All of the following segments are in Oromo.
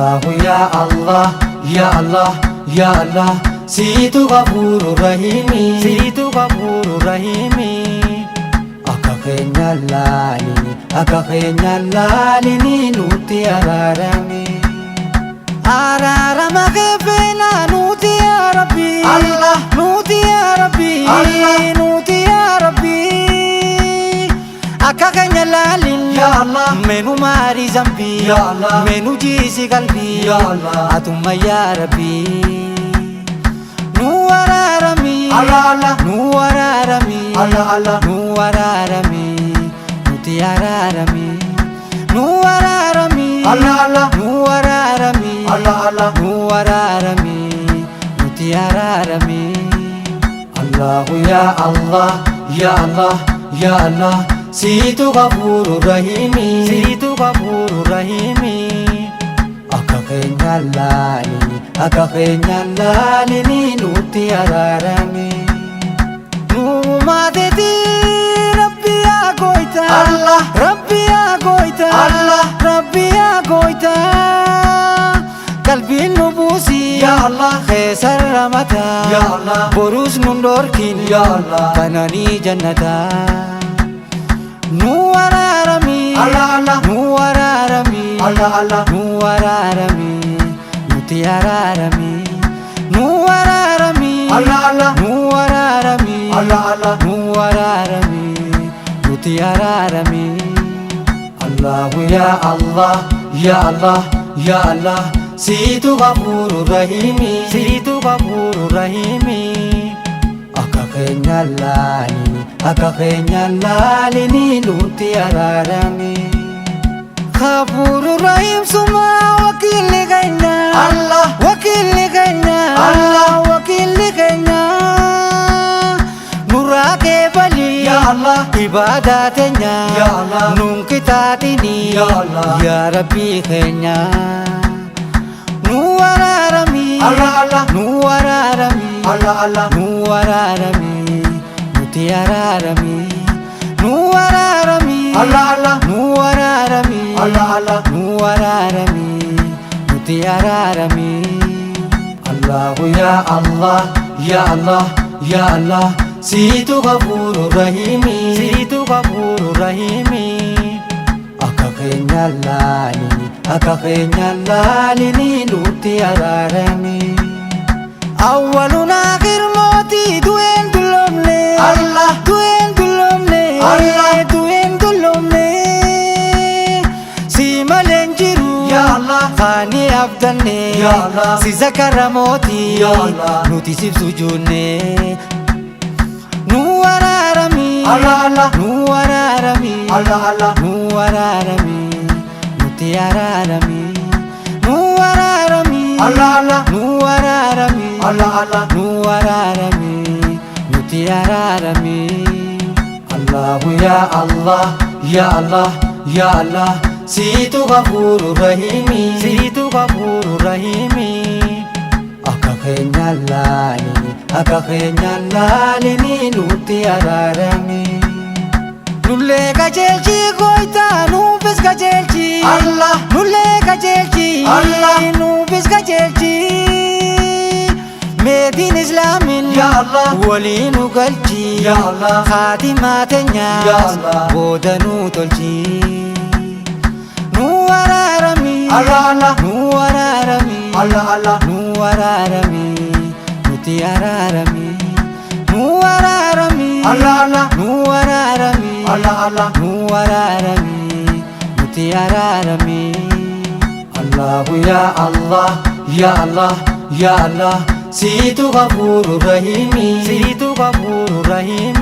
الله يا الله يا الله يا الله سيتو غفور رحيم سيتو غفور رحيم أكاكينا لاليني نوتي أرارمي أرارما كيفنا نوتي يا ربي الله نوتي يا ربي الله نوتي يا ربي أكاكينا لالين يا الله منو ماري زنبي يا الله منو جيسي قلبي يا الله أتم يا ربي نوارارمي الله الله نوارارمي الله الله نوارارمي نوتي أرارمي نوارارمي الله الله نوارارمي الله الله نوارارمي نوتي أرارمي الله يا الله يا الله يا الله سيتو غفور رحيم سيتو غفور رحيم أكاكينا لاليني نوتي أرارمي نوماتي ربي يا قويتا الله ربي يا قويتا الله ربي يا قويتا قلبي نبوسي يا الله خيسر رمتا يا الله بروس نندوركين يا الله كناني جنتا نوارارمي الله الله نوارارمي الله الله نوارارمي نوتي أرارمي نوارارمي الله الله نوارارمي الله الله نوارارمي نوتي أرارمي الله يا الله يا الله يا الله سيتو غفور رحيم سيتو غفور رحيم أكاكينا لاليني نوتي أرارمي غفور رحيم سما وكيل غينا الله وكيل غينا الله وكيل غينا نوراك بلي يا الله عباداتنا يا الله نونكتاتني يا الله يا ربي خينا نوارارمي الله الله نوارارمي الله الله نوارارمي نوتي أرارمي نوارارمي الله الله نوارارمي الله الله نوارارمي نوتي أرارمي الله يا الله يا الله يا الله سيتو غفور رحيم سيتو غفور رحيم أكاكينا لاليني نوتي أرارمي أولنا آخر موتي دوين دلومني الله دوين دلومني الله دوين دلومني سيما لنجرو يا الله خاني أبدلني يا الله سيزكر موتي يا الله نوتي سيب سجوني نوارارمي الله الله نوارارمي الله الله نوارارمي نوتي أرارمي نوارارمي الله الله نوارارمي الله الله نوارارمي نوتي أرارمي الله يا الله يا الله يا الله سيتو غفور رحيم سيتو غفور رحيم أكاكينا لاليني نوتي أرارمي نولي كجلجي قويتا نوفس كجلجي الله نولي كجلجي الله نوفس كجلجي مدين إسلامين يا الله ولين قلجي يا الله خاتماتنا يا الله بودنو تلجي نوارارمي الله الله نوارارمي الله الله نوارارمي نوتي أرارمي نوارارمي الله الله نوارارمي الله الله نوارارمي نوتي أرارمي الله يا الله يا الله يا الله سيتو غفور رحيم سيتو غفور رحيم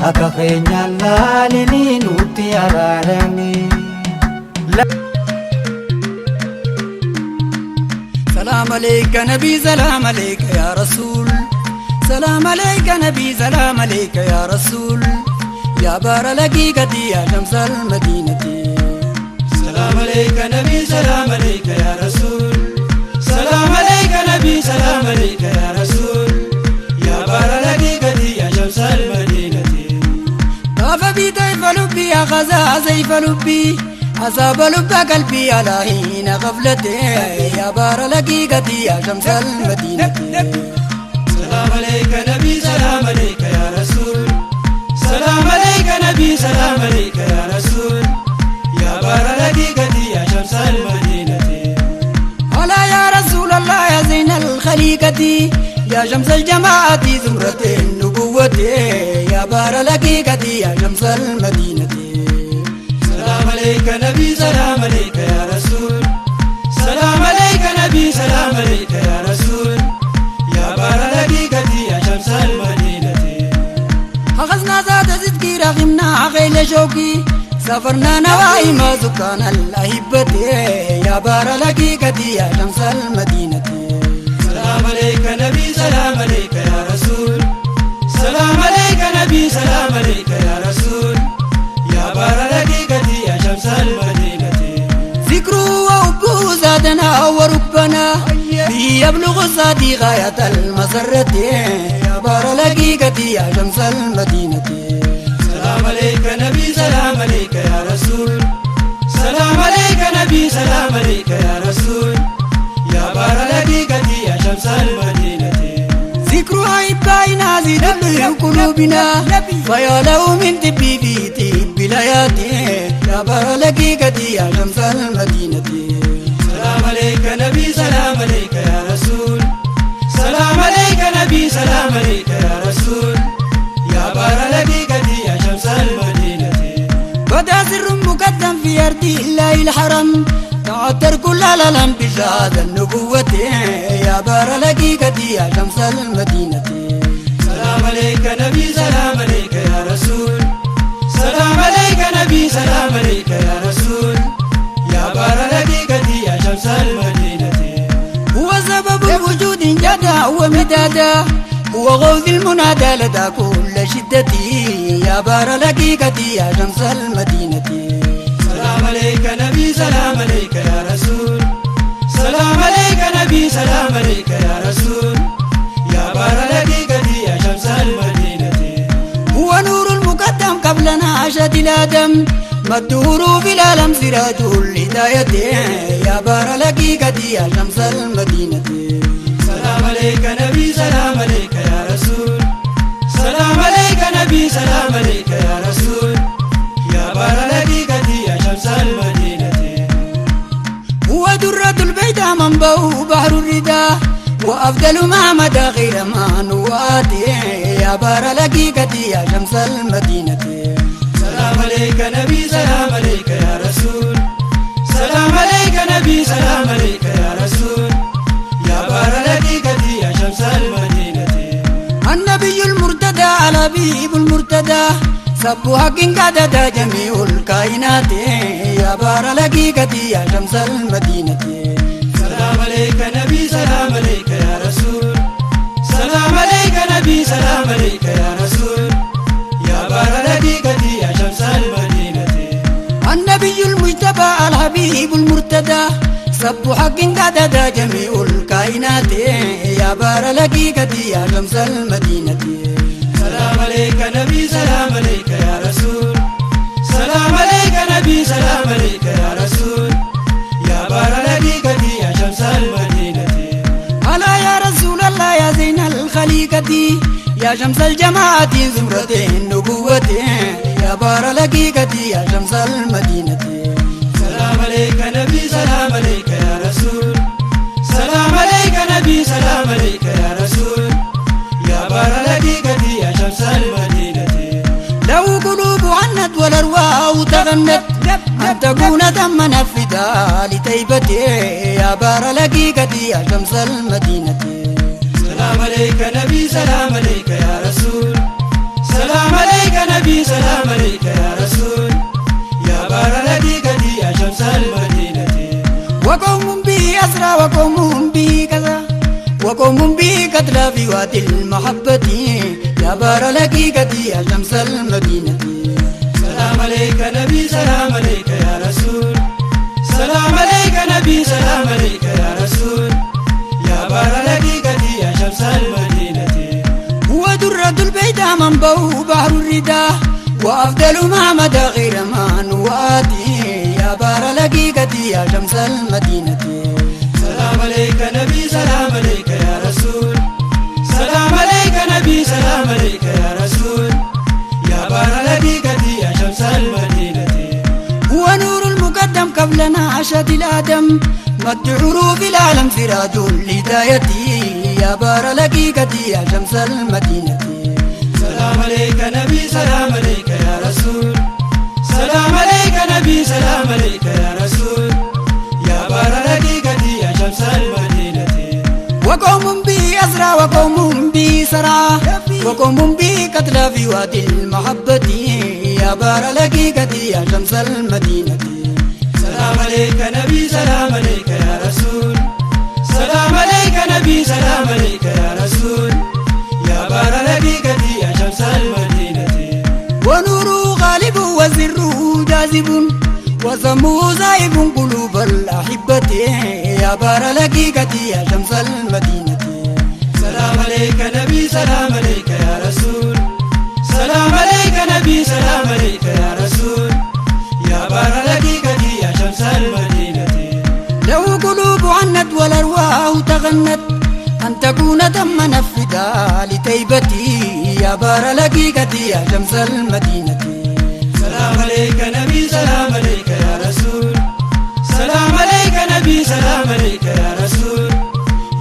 أكاكينا لاليني نوتي أرارمي سلام عليك نبي سلام عليك يا رسول سلام عليك نبي سلام عليك يا رسول يا بار لقيقتي يا شمس المدينة سلام عليك نبي سلام عليك يا رسول سلام عليك نبي سلام عليك يا رسول يا بار لقيقتي يا شمس المدينة طاف بي طيف لبي يا غزا زيف لبي أصاب لب قلبي على حين غفلتي يا بار لقيقتي يا شمس المدينة سلام عليك نبي سلام عليك يا رسول سلام عليك نبي سلام عليك يا رسول يا بار لقيقتي يا شمس المدينة هلا يا رسول الله يا زين الخليقة يا شمس الجماعة زمرة النبوة يا بار لقيقتي يا شمس المدينة سلام عليك نبي سلام عليك يا رسول سلام عليك نبي سلام عليك يا رسول يا بار لقيقتي يا شمس المدينة أخذنا ذات صدقي رغمنا غيل شوقي سافرنا نواهي ما سكان الأهبة يا بار لقيقتي يا شمس المدينة سلام عليك نبي سلام عليك يا رسول سلام عليك نبي سلام عليك يا رسول يا بار لقيقتي يا شمس المدينة ذكره وحبه زادنا وربنا به يبلغ الصادي غاية المسرة يا بار لقيقتي يا شمس المدينة سلام عليك نبي سلام عليك يا رسول سلام عليك نبي سلام عليك يا رسول يا بار لقيقتي يا شمس المدينة ذكرها إبقائنا زيد قلوبنا فيا له من تبي في تب لياتي يا بار لقيقتي يا شمس المدينة سلام عليك نبي سلام عليك يا رسول سلام عليك نبي سلام عليك يا رسول يا بار لقيقتي يا شمس المدينة بدا سر مقدم في أرض الله الحرم تعطر كل العالم بشهادة النبوة يا بار لقيقتي يا شمس المدينة سلام عليك نبي سلام عليك يا رسول سلام عليك نبي سلام عليك يا رسول يا بار لقيقتي يا شمس المدينة هو سبب الوجود جدا ومدادا هو غوث المنادى لدى كل شدتي يا بار لقيقتي يا شمس المدينة سلام عليك نبي سلام عليك يا رسول سلام عليك نبي سلام عليك يا رسول يا بار لقيقتي يا شمس المدينة هو نور المقدم قبل نعشة الآدم مدور في العالم سراج الهداية يا بار لقيقتي يا شمس المدينة سلام عليك نبي سلام عليك يا رسول سلام عليك نبي سلام عليك يا رسول يا بار لقيقتي يا شمس المدينة هو درة البيضاء منبع بحر الردى وأفضل ما مدى غير ما نواتي يا بار لقيقتي يا شمس المدينة سلام عليك نبي سلام عليك يا رسول سلام عليك نبي سلام عليك يا رسول يا بار لقيقتي يا شمس المدينة النبي المرتدى على بيب المرتدى سب حق قدد جميع الكائنات يا بار لقيقتي يا شمس المدينة سلام عليك نبي سلام عليك يا رسول سلام عليك نبي سلام عليك يا رسول يا بار لقيقتي يا شمس المدينة النبي المجتبى الحبيب المرتدى سب حق قدد جميع الكائنات يا بار لقيقتي يا شمس المدينة سلام عليك نبي سلام عليك يا رسول سلام عليك نبي سلام عليك يا رسول يا بار لقيقتي يا شمس المدينة ألا يا رسول الله يا زين الخليقة يا شمس الجماعة زمرة النبوة يا بار لقيقتي يا شمس المدينة سلام عليك نبي سلام عليك يا رسول سلام عليك نبي سلام عليك يا رسول يا بار لقيقتي يا شمس المدينة لو قلوب عنت والأرواح تغنت أن تكون ثم نفدا لتيبتي يا بار لقيقتي يا شمس المدينة سلام عليك نبي سلام عليك يا رسول سلام عليك نبي سلام عليك يا رسول يا بار لقيقتي يا شمس المدينة وقوم به أسرى وقوم به كذا وقوم به قتلى في وادي المحبة يا بار لقيقتي يا شمس المدينة سلام عليك نبي سلام عليك يا رسول سلام عليك نبي سلام عليك يا رسول يا بار لقيقتي يا شمس المدينة هو درة البيضاء منبع بحر الردى وأفضل ما مدى غير ما نواتي يا بار يا شمس المدينة سلام عليك نبي سلام عليك يا رسول سلام عليك نبي سلام عليك يا رسول يا بار الحقيقة يا شمس المدينة هو نور المقدم قبل نعشة الآدم مد حروف العالم سراج الهداية يا بار الحقيقة يا شمس المدينة سلام عليك نبي سلام عليك يا رسول سلام عليك نبي سلام عليك يا رسول يا بار الحقيقة يا شمس المدينة وقوم بي أسرى وقوم بي سرى وقوم بي قتلى في وادي المحبة يا بار الحقيقة يا شمس المدينة سلام عليك نبي سلام عليك يا رسول سلام عليك نبي سلام عليك يا رسول يا بار الحقيقة يا شمس المدينة ونور غالب وزر جاذب وسمو زائب قلوب الأحبة يا بار الحقيقة يا شمس المدينة سلام عليك نبي سلام عليك يا رسول سلام عليك نبي سلام عليك يا رسول يا بار الحقيقة يا شمس المدينة له قلوب عنت والأرواح تغنت أن تكون تم نفدا لتيبتي يا بار الحقيقة يا شمس المدينة سلام عليك نبي سلام عليك يا رسول سلام عليك نبي سلام عليك يا رسول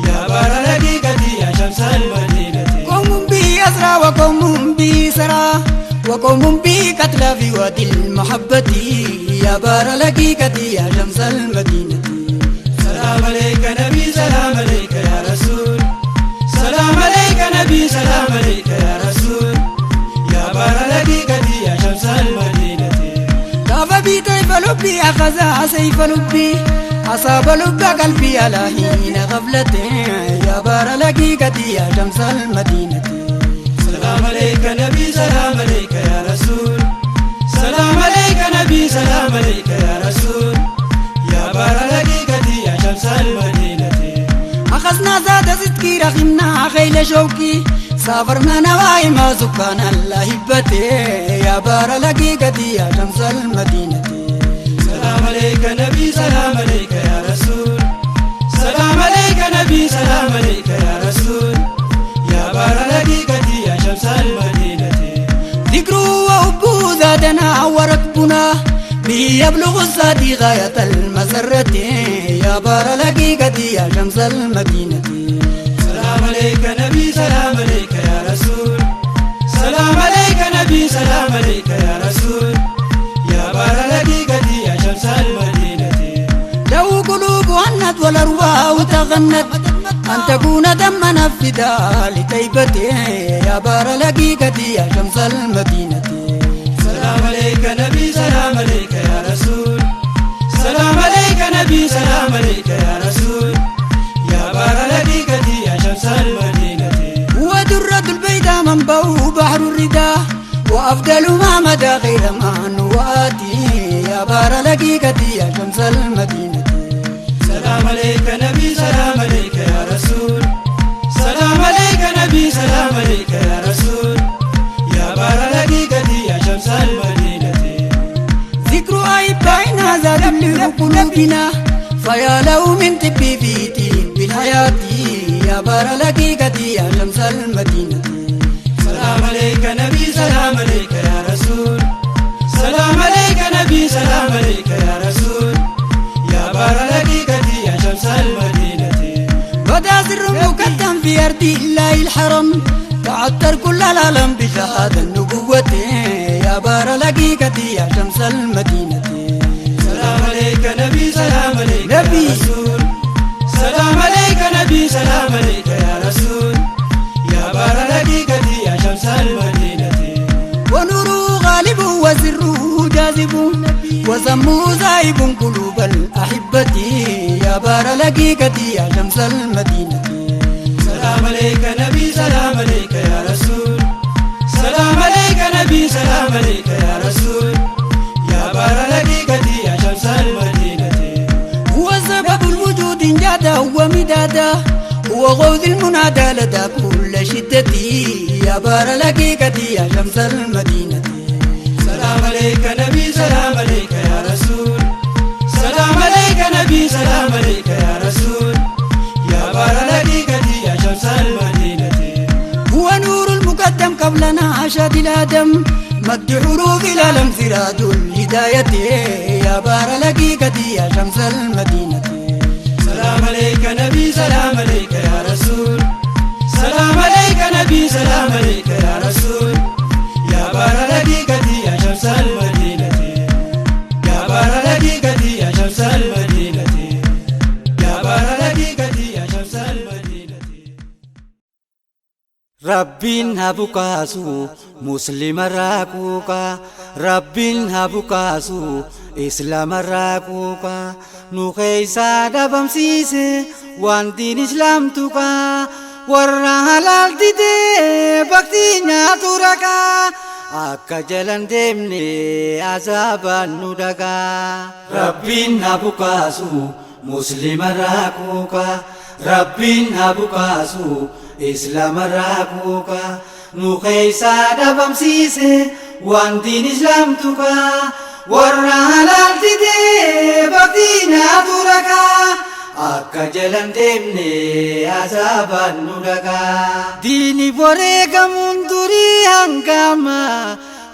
يا بار الحقيقة يا شمس المدينة قوم بي أسرى وقوم بي سرى وقوم بي قتلى في وادي المحبة يا بار الحقيقة يا شمس المدينة سلام عليك نبي سلام عليك يا رسول سلام عليك نبي سلام عليك يا رسول يا بار الحقيقة يا شمس المدينة طاف بي طيف لبي أخذ سيف لبي أصاب لب قلبي على حين غفلته يا بار الحقيقة يا شمس المدينة سلام عليك نبي سلام عليك يا رسول سلام عليك نبي سلام عليك يا رسول يا بار الحقيقة يا شمس المدينة أخذنا زاد صدقي رخمنا خيل شوكي سافرنا نوايم سكان الأحبة يا بار الحقيقة يا شمس المدينة سلام عليك نبي سلام عليك يا رسول سلام عليك نبي سلام عليك يا رسول يا بار الحقيقة يا شمس المدينة ذكر وحب زادنا وركبنا به يبلغ السادي غاية المسرة يا بار الحقيقة يا شمس المدينة سلام عليك نبي سلام عليك يا رسول سلام عليك نبي سلام عليك يا رسول يا بار الحقيقة يا شمس المدينة له قلوب عنت والأرواح تغنت أن تكون دم نفدا لتيبته يا بار الحقيقة يا شمس المدينة سلام عليك نبي سلام عليك يا رسول سلام عليك نبي سلام عليك يا رسول يا بار الحقيقة يا شمس المدينة هو درة البيضاء منبع بحر الردى وأفضل ما مدى غير ما نواتي يا بار الحقيقة يا شمس المدينة سلام عليك نبي سلام عليك يا رسول سلام عليك نبي سلام عليك يا رسول يا بار الحقيقة يا شمس المدينة ذكر أحبائنا زاد لقلوبنا فيا له من طب في طب الحياة يا بار الحقيقة يا شمس المدينة سلام عليك نبي سلام عليك يا رسول سلام عليك نبي سلام عليك يا رسول يا بار الحقيقة يا شمس المدينة بدا سر مقدم في أرض الله الحرم تعطر كل العالم بشهادة النبوة يا بار الحقيقة يا شمس المدينة سلام عليك نبي سلام عليك نبي. يا رسول سلام عليك نبي سلام عليك يا رسول يا بار الحقيقة يا شمس المدينة ونور غالب وسره جاذب وسمو زائب قلوب الأحبة يا بار الحقيقة يا شمس المدينة سلام عليك نبي سلام عليك يا رسول سلام عليك نبي سلام عليك يا رسول يا بار الحقيقة يا شمس المدينة هو سبب الوجود جادا ومدادا هو غوث المنادى لدى كل شدتي يا بار الحقيقة يا شمس المدينة سلام عليك نبي سلام عليك يا رسول سلام عليك ناشد الآدم مد حروف العالم سراج الهداية يا بار الحقيقة يا شمس المدينة سلام عليك نبي سلام عليك يا رسول سلام عليك نبي سلام عليك يا رسول يا بار الحقيقة يا شمس المدينة يا بار الحقيقة يا شمس المدينة يا بار الحقيقة يا شمس المدينة ربين هبوكاسو مسلم راكوكا ربين هبوكاسو إسلام راكوكا نوخيسا دبم سيسي وان دين إسلام توكا ورا halal dide baktinya turaka akka jalan demne azaban nudaga Rabbin habukasu muslim rakuka Rabbin habukasu islam rakuka nukhaisa dabam sise wan din islam tuka warra halal dide baktinya turaka akka jalan demne azaban nudaga dini borega munduri hangama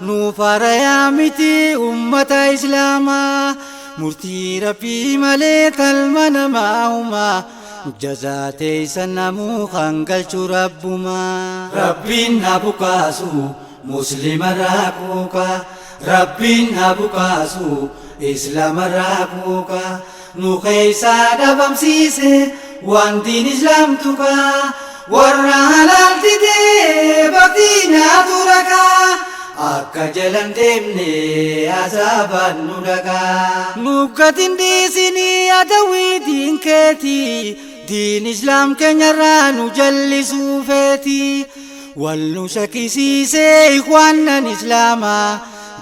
nu faraya miti ummata islama murti rabbi male talmana mauma jazate sanamu khangal churabbuma rabbin habukasu muslim rakuka rabbin habukasu islam rakuka nukhaisa dabam sise wan din islam tuka warra halal dide baktinya turaka akka jalan demne azaban nudaga nugatin di sini adawi din keti din islam kenyarra nu jallisu feti wal nushakisi se ikhwanan islama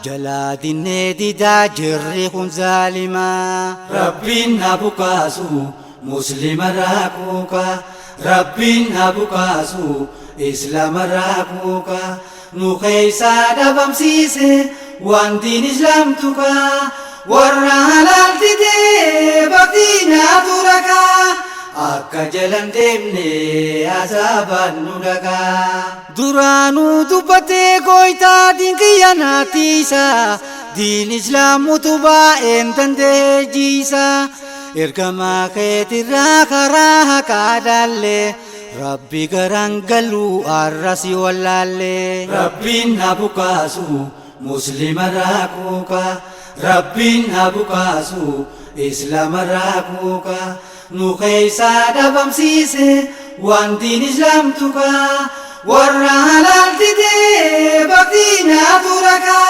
جلادين نديدا جريخون ظالما ربين هبوكاسو مسلم راكوكا ربين هبوكاسو إسلام راكوكا نوخيسا دبم سيسي وان دين إسلام توكا ورا halal dide baktinya turaka akka jalan demne azaban nudaga duranu dubbate goita din kiyanatisa din islam utuba entande jisa ergama khetirra khara kadalle rabbi garangalu arrasi wallalle rabbin habukasu muslim rakuka rabbin habukasu islam rakuka nukhaisa dabam sise wan din islam tuka warra halal dide baktinya turaka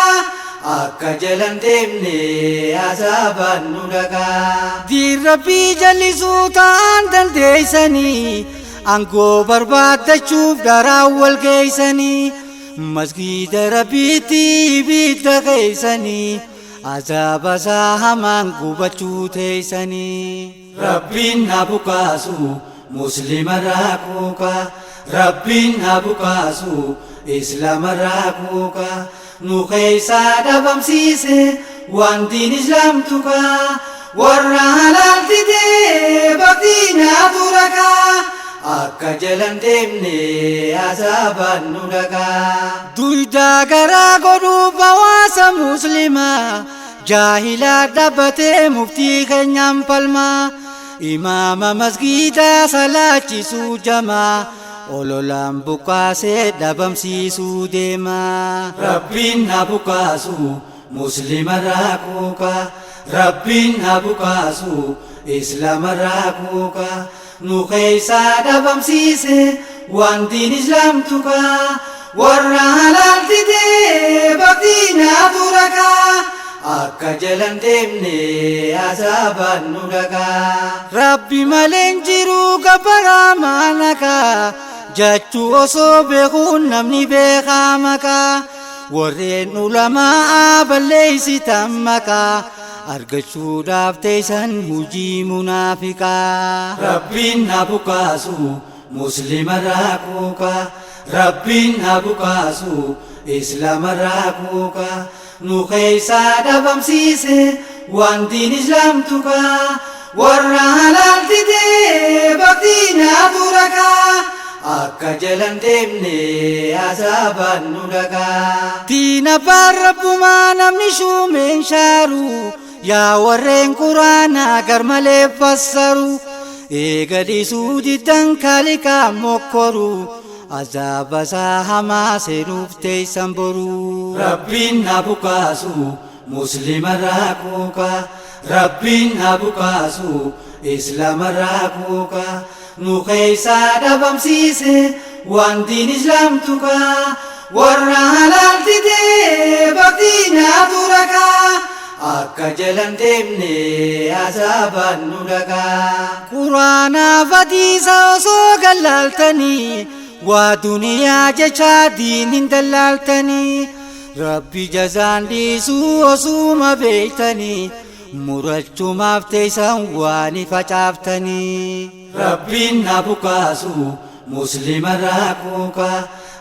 akka jalan demne azaban nudaga di rabbi jallisu tan dandeysani ango barbadachuf darawal geysani masjid rabbiti bidda geysani azaba sahaman gubachu teysani Rabbin habukasu muslim rakuka Rabbin habukasu islam rakuka nukhaisa dabam sise wan din islam tuka warra halal dide baktinya turaka akka jalan demne azaban nudaga duida gara godu bawasa muslima jahila dabate mufti kenyam palma imama masjida salachisu jama ololam bukase dabam sisu dema rabbin habukasu muslim rakuka rabbin habukasu islam rakuka nukhaisa dabam sise wan din islam tuka warra halal dide baktinya turaka akka jalan demne azaban nudaga rabbi malen jiru gabara manaka jachu oso bekhun namni bekhamaka warren ulama aballeisi tammaka argachu dafteysan huji munafika rabbin habukasu muslim rakuka rabbin habukasu islam rakuka nukhaisa dabam sise wan din islam tuka warra halal dide baktinya turaka akka jalan deemne azaabaan nu dhagaa. Diina baarrabbumaa namni shuumeen shaaru yaa warreen quraanaa garmalee fassaru eega dhiisuu diddan kaaliqaa mokkoru azaaba isaa hamaa seenuuf teessan boru. Rabbiin na bukaasu muslimarraa kuuka Rabbiin na bukaasu islaamarraa kuuka nu keessaa dhabamsiise waan diin islaam tuqaa warra halaal didee baktii nyaatu rakaa akka jalan deemne azaabaan nu dhagaa. Quraanaaf hadiisa osoo gallaaltanii waa duniyaa jecha diin hin dallaaltanii Rabbi jazaan dhiisuu osuma beeytanii murachumaaf teessan waan facaaftanii. Rabbiin na bukaasu muslimarraa kuuka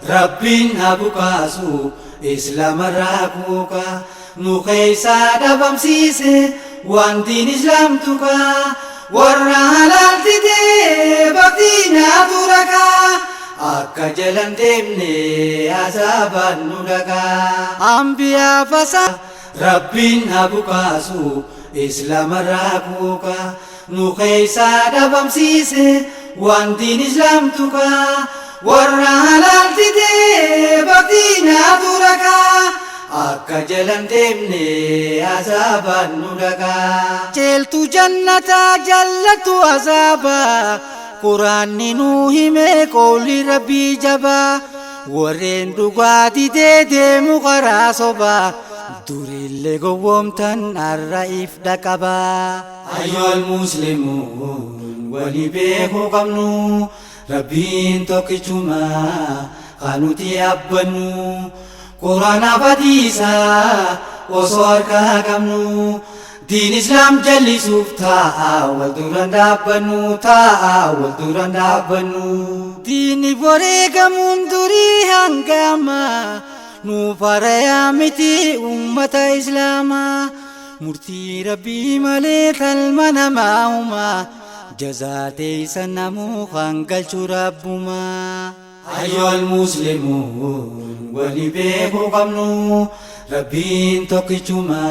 Rabbiin na bukaasu islaamarraa kuuka nu keessaa dhabamsiise waan diin islaam tuqaa warra halaal didee baktii nyaatu rakaa akka jalan deemne azaabaan nu dhagaa. Ambiyaa fasaa Rabbiin na bukaasu islaamarraa kuuka nu keessaa dhabamsiise waan diin islaam tuqaa warra halaal didee baktii nyaatu rakaa akka jalan deemne azaabaan nu dhagaa. Jeeltu jannataa jallatu azaabaa quraanni nu hime qawli rabbii jabaa warreen dhugaa didee deemu karaa sobaa durillee gowwoomtan har'aaf dhaqabaa. Ayyuhal muslimuun wali beekuu qabnu Rabbiin tokkichuma kan nuti abbannu quraanaaf hadiisa osoo harkaa qabnu diin islaam jallisuuf taa'a wal duraan dhaabbannu taa'a wal duraan dhaabbannu. Diinni wareegamuun durii hangama nuuf harayaa miti ummata islaamaa murtii rabbii malee talma namaa uumaa jazaa teessan namuu kan galchu rabbumaa. Ayyuhal muslimuun wali beekuu qabnu Rabbiin tokkichuma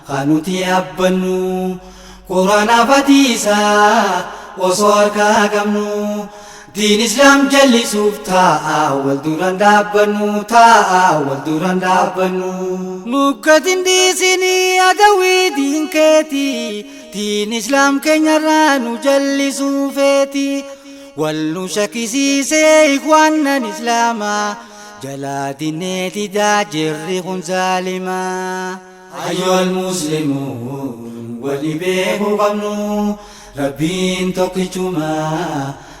kan nuti abbannu quraanaaf hadiisa osoo harkaa qabnu diin islaam jallisuuf taa'a wal duraan dhaabbannu taa'a wal duraan dhaabbannu. Nuggatiin dhiisinii adawii diin keeti diin islaam keenyarraa nu jallisuu feeti wal nu shakkisiisee ikhwaanan islaamaa jalaa diineeti daajirri kun zaalimaa. Ayyuhal muslimuun wali beekuu qabnu Rabbiin tokkichuma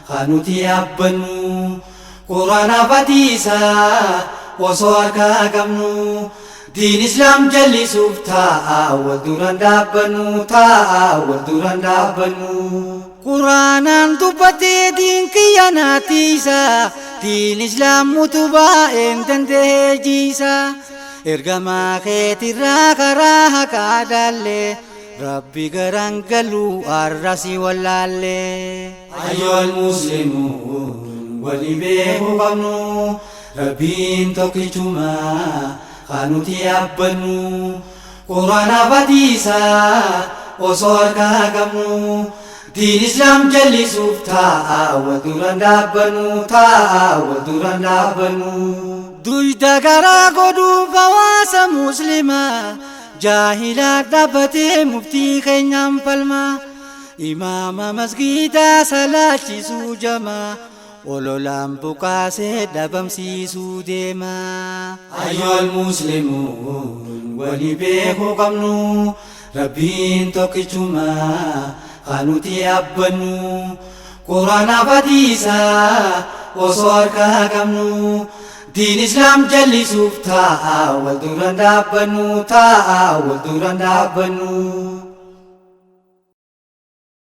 kan nuti abbannu quraanaaf hadiisa osoo harkaa qabnu diin islaam jallisuuf taa'a wal duraan dhaabbannu taa'a wal duraan dhaabbannu. Quraanaan dubbatee diin kiyya naatiisa diin islaam utubaa een danda'ee jiisa ergamaa keetirraa karaa haqaa dhaallee Rabbi garaan galuu arrasi wallaallee. Ayyuhal muslimuun wali beekuu qabnu Rabbiin tokkichuma kan nuti abbannu quraanaaf hadiisa osoo harkaa qabnu diin islaam jallisuuf taa'a wal duraan dhaabbannu taa'a wal duraan dhaabbannu. Duyda garaa godhuuf hawaasa muslimaa jaahilaa dhaabbatee muftii keenyaan falmaa imaama masgiidaa salaachisuu jamaa ololaan bukaasee dhabamsiisuu deemaa. Ayyuhal muslimuun wali beekuu qabnu Rabbiin tokkichuma kan nuti abbannu quraanaaf hadiisa osoo harkaa qabnu diin islaam jallisuuf taa'a wal duraan dhaabbannu taa'a wal duraan dhaabbannu.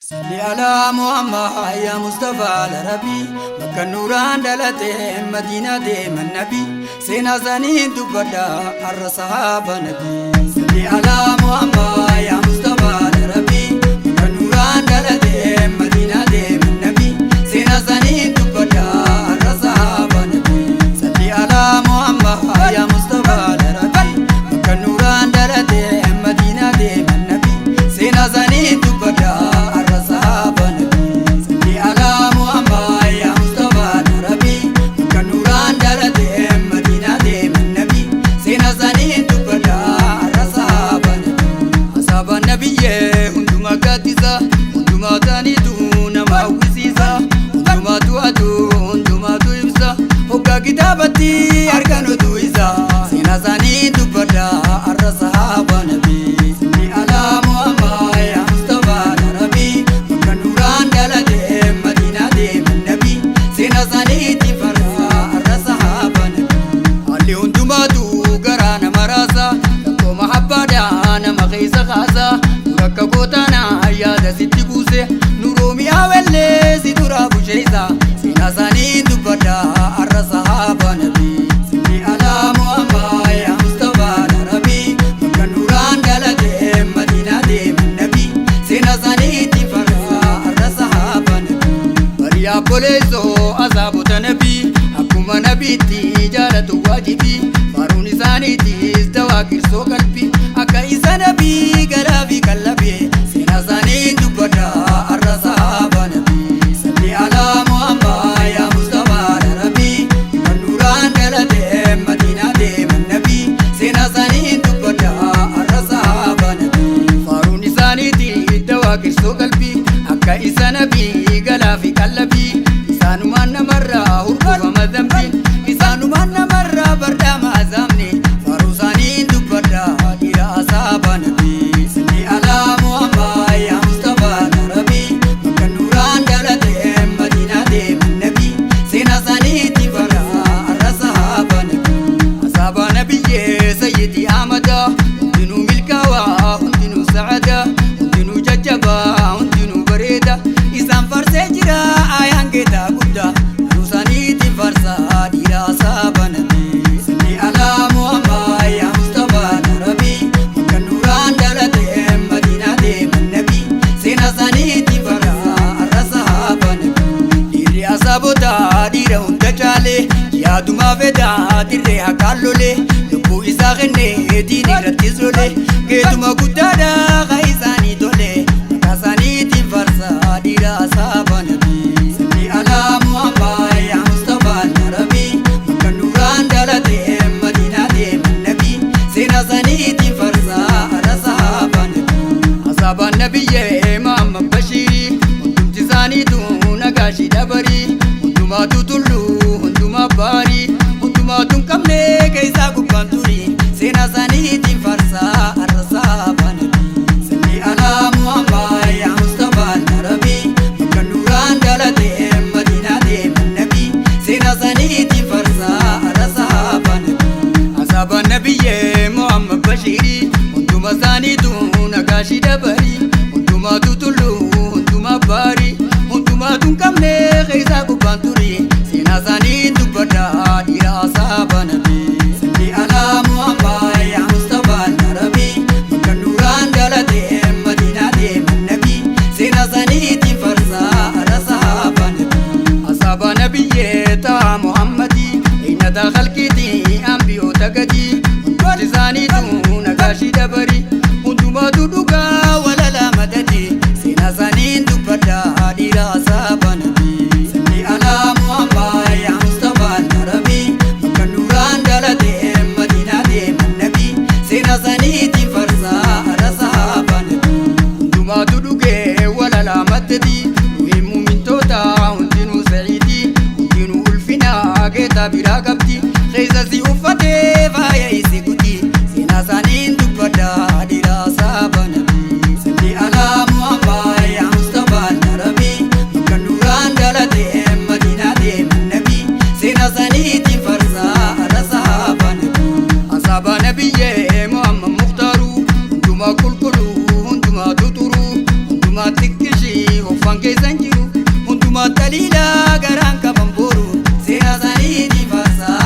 صلي على محمد يا مصطفى العربي مكة نوران دلته مدينة من النبي سينا زنين دبدا الصحابة نبي. صلي على محمد يا مصطفى العربي مكة نوران دلته مدينة من النبي سينا زنين دبدا nabiyyee hundumaa gaaddisa hundumaa taaniitu nama hawwisiisa hundumaa tu'atu hundumaatu ibsa hoggaa kitaabatti arganutu isa seenaa isaanii dubbadha har'a sahaaba nabii salli alaa Muhammad yaa Mustafaa Nabii bakka nuuraan dhalatee Madiinaa deeman nabii seenaa isaaniitti farsa har'a sahaaba nabii haalli hundumaatu garaa nama raasa tokko mahabbaadhaa nama keessa kaasa akka gootaanaa yaada sitti buuse nuroomiyaa wellee si duraa busheessa seenaa isaanii dubbadha har'a sahaaba nabii salli alaa Muhammad yaa Mustafaa Nabii bakka nuuraan dhalatee Madiinaa deeman nabii seenaa isaaniitti farsa har'a sahaaba nabii bariyaa boleessoo asaabota nabii akkuma nabiitti jaalatu waajibii faaruun isaaniitis dawaa qirsoo qalbii akka isa nabii galaa fi qallabee seenaa isaanii dubbadha har'a sahaaba nabii salli alaa Muhammad yaa Mustafaa Nabii kan nuuraan dhalatee Madiinaa deeman nabii seenaa isaanii dubbadha har'a sahaaba nabii faaruun isaaniitis dawaa qirsoo qalbii akka isa nabii galaa fi qallabii isaanumaan namarraa hurgufama dambiin isaanumaan namarraa bardama azamne faaruu isaanii dubbadha dhiira asaaba nabii salli alaa Muhammad yaa Mustafaa Nabii bakka nuuraan dhalatee Madiinaa deeman nabii seenaa isaaniitti farsa har'a sahaaba nabii asaaba nabiyyee sayyidii Ahmada hundinuu milkaawaa hundinuu sa'ada hundinuu jajjabaa hundinuu bareeda isaan farsee jira ayaan geetaa guddaa faaruu isaaniitti farsa dhiira asaaba nabii salli alaa Muhammad yaa Mustafaa Nabii bakka nuuraan dhalatee Madiinaa deeman nabii seenaa isaaniitti farsa har'a sahaaba nabii dhiirri asaabota dhiira hunda caale yaadumaa fedhaa dirree haqaan lole lubbuu isaa kennee diin irrattis lole geetuma guddaadha haa isaanii tole maqaa isaaniitti farsa dhiira asaaba nabii salli alaa Muhammad yaa Mustafaa Nabii bakka nuuraan dhalatee Madiinaa deeman nabii seenaa isaaniitti farsa har'a sahaaba nabii asaaba nabiyyee Muhammad Bashirii hundumti isaaniitu nagaashii dabarii hundumaatu tulluu hundumaa baarii hundumaatu hin qabne keessaa gubbaan turii seenaa isaaniitti farsa har'a sahaaba nabii salli alaa Muhammad yaa Mustafaa Nabii bakka nuuraan dhalatee Madiinaa deeman nabii seenaa isaaniitti farsa har'a sahaaba nabii asaaba nabiyyee Muhammad Bashirii hunduma isaaniitu nagaashii dabarii hundumaatu tulluu hundumaa baarii hundumaatu hin qabne keessaa gubbaan turii seenaa isaanii dubbadha dhiira asaaba nabii salli alaa Muhammad yaa Mustafaa Nabii bakka nuuraan dhalatee Madiinaa deeman nabii seenaa isaaniitti farsa har'a sahaaba nabii asaaba nabiyyee ta'a Muhammadii eenyata khalqiitii ambiyoota gadii hundumti isaaniitu nagaashii dabarii hundumaatu dhugaa walalaa madadii seenaa isaanii dubbadha dhiira asaaba nabii salli alaa Muhammad yaa Mustafaa Nabii bakka nuuraan dhalatee Madiinaa deeman nabii seenaa isaaniitti farsa har'a sahaaba nabii hundumaatu dhugee walalaa madadii nuyi muumintoota hundinuu sa'iidii hundinuu ulfinaa geetaa biraa qabdi keessa si uffatee faaya isi guddii seenaa isaanii dubbadha dhiira asaaba nabii salli alaa Muhammad yaa Mustafaa Nabii bakka nuuraan dhalatee Madiinaa deeman nabii seenaa isaaniitti farsa har'a sahaaba nabii asaaba nabiyyee Muhammad Mukhtaaruu hundumaa qulqulluu hundumaa tuturuu hundumaa xiqqishii hoffaan keessan jiru hundumaa taliilaa garaan qaban boru seenaa isaaniitti farsa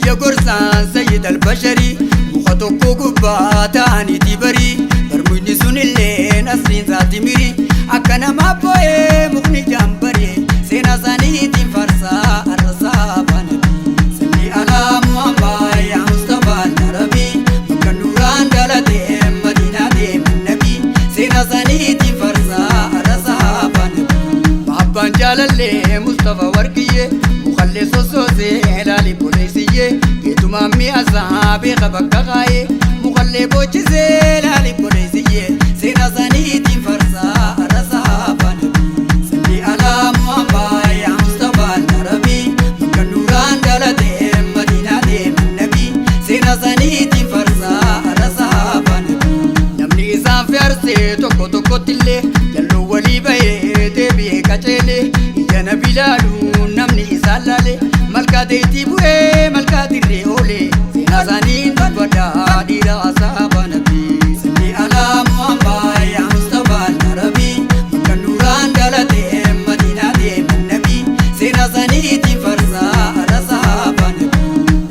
biyya gorsaan sayyid albasharii muka tokko gubbaa ta'aniiti barii barmuyni sunillee asliin isaati mirii akka namaa bo'ee mukni jaambaree seenaa isaaniitiin farsaa arrasaa baanabii salli alaa muhammad yaa mustafaa narabii bakka nuuraan dhalatee madiinaa deeman nabii seenaa isaaniitiin farsaa arrasaa baanabii babbaan jaalallee mustafa warqiyye mukhallee sossoosee laali boleessiyye geetumaan mi'aasaa beeka bakka kaayee mukhallee boochisee laali boleessiyye seenaa isaaniitiin farsaa arrasaa baanabii salli alaa muhammad yaa mustafaa narabii bakka nuuraan dhalatee madiinaa deeman nabii seenaa isaaniitiin farsaa arrasaa baanabii namni isaan fe'arsee tokko tokkottillee jalloo walii bahee deebi'ee qaceelee ija nabii laaluun namni isaan laale malkaateetii bu'ee malkaatirree oolee seenaa isaaniin dubbadhaa dhiira asaaba nabii salli alaa muhammad yaa mustafaa narabii bakka nuuraan dhalatee madiinaa deeman nabii seenaa isaaniitiin farsaa arrasaa nabii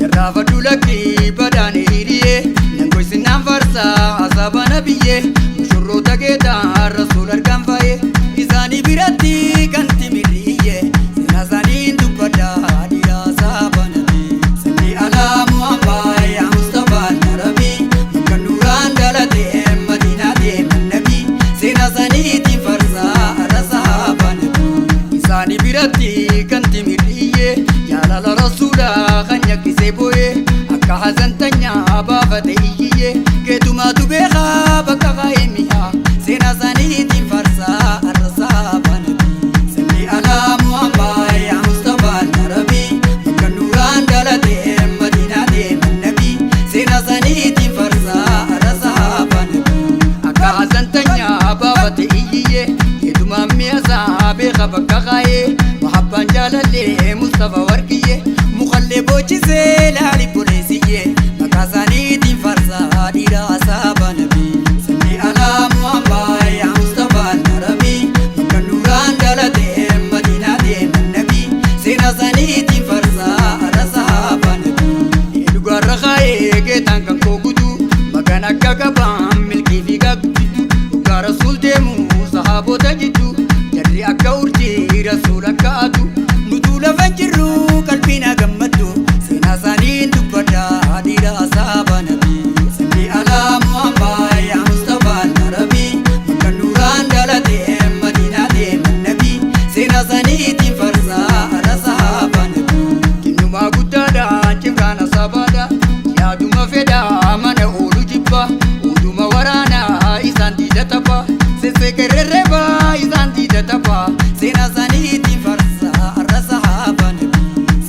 irraafadhu lakkii badaane hiriyee nangoysinaan farsaa asaaba nabiyyee mushurroota geetaan rasuul argaan faayee isaanii biratti kan timirriyyee seenaa isaaniin dubbadhaa dhiira asaaba nabii salli alaa muhammad yaa mustafaa narabii bakka nuuraan dhalatee madiinaa deeman nabii seenaa isaaniitiin farsaa arrasaa nabii isaanii biratti kan timirriyyee jaalala rasuulaa kan nyakkisee boo'ee akka hasantanyaa baafate iyyiyyee geetumaatu beekaa bakka kaa'ee mi'aa seenaa isaaniitiin farsaa arrasaa nabii salli alaa muhammad yaa mustafaa narabii bakka nuuraan dhalatee madiinaa deeman nabii seenaa isaaniitiin farsaa arrasaa nabii akka hasantanyaa baafate iyyiyyee geetumaan mi'aasaa beeka bakka kaa'ee mahabbaan jaalallee mustafa warqiyye mukhallee boochisee laali boleessiyye maqaa isaaniitiin farsaa dhiira asaaba nabii salli alaa muhammad yaa mustafaa narabii bakka nuuraan dhalatee madiinaa deeman nabii seenaa isaaniitiin farsaa arrasaa nabii dhugaarra kaayee geetaan kan kookutu maqaan akka qabaan milkii fi gabbitu dhugaa rasuul deemu sahaabota jidduu jarri akka urjii rasuul akka atu nutuu lafan jirru qalbiina gammaddu seenaa isaaniin dubbadhaa dhiira asaaba nabii salli alaa muhammad yaa mustafaa narabii bakka nuuraan dhalatee madiinaa deeman nabii seenaa isaaniitiin farsaa arrasaa nabii kennumaa guddaadhaan cimraan asaabaadha yaaduma fedhaa mana oolu jibba uduma waraanaa isaan diida tapha sesseeqerrerrebaa isaan diida tapha seenaa isaaniitiin farsaa arrasaa nabii